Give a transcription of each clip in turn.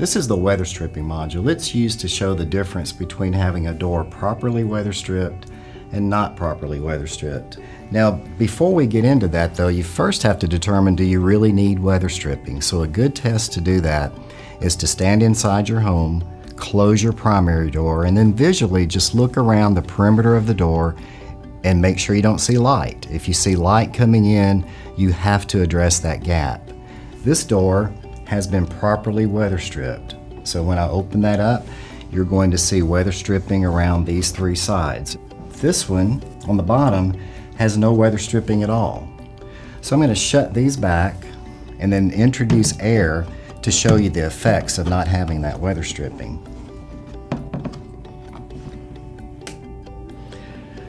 This is the weather stripping module. It's used to show the difference between having a door properly weather stripped and not properly weather stripped. Now, before we get into that though, you first have to determine, do you really need weather stripping? So a good test to do that is to stand inside your home, close your primary door, and then visually just look around the perimeter of the door and make sure you don't see light. If you see light coming in, you have to address that gap. This door has been properly weather stripped. So when I open that up, you're going to see weather stripping around these three sides. This one on the bottom has no weather stripping at all. So I'm going to shut these back and then introduce air to show you the effects of not having that weather stripping.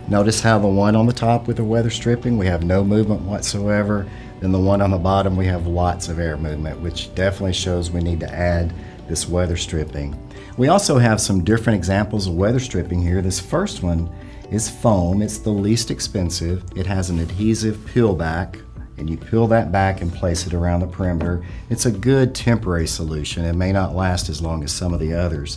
Notice how the one on the top with the weather stripping, we have no movement whatsoever. Then the one on the bottom, we have lots of air movement, which definitely shows we need to add this weather stripping. We also have some different examples of weather stripping here. This first one is foam. It's the least expensive. It has an adhesive peel back, and you peel that back and place it around the perimeter. It's a good temporary solution. It may not last as long as some of the others.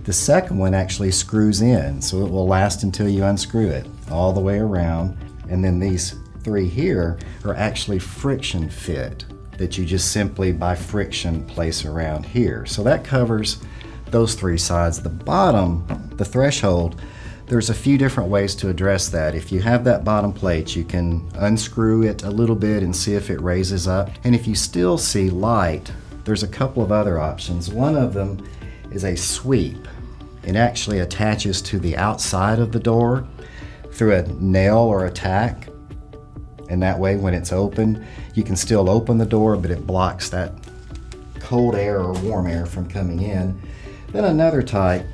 The second one actually screws in, so it will last until you unscrew it all the way around. And then these three here are actually friction fit that you just simply by friction place around here. So that covers those three sides. The bottom, the threshold, there's a few different ways to address that. If you have that bottom plate, you can unscrew it a little bit and see if it raises up. And if you still see light, there's a couple of other options. One of them is a sweep. It actually attaches to the outside of the door through a nail or a tack. And that way when it's open, you can still open the door, but it blocks that cold air or warm air from coming in. Then another type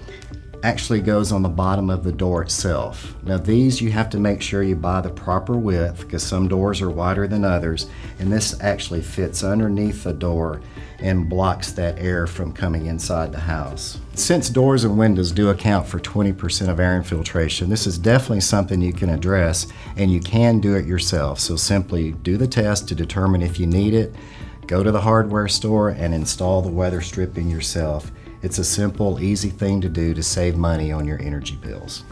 actually goes on the bottom of the door itself. Now these you have to make sure you buy the proper width because some doors are wider than others, and this actually fits underneath the door and blocks that air from coming inside the house. Since doors and windows do account for 20% of air infiltration, this is definitely something you can address, and you can do it yourself. So simply do the test to determine if you need it, go to the hardware store and install the weather stripping yourself. It's a simple, easy thing to do to save money on your energy bills.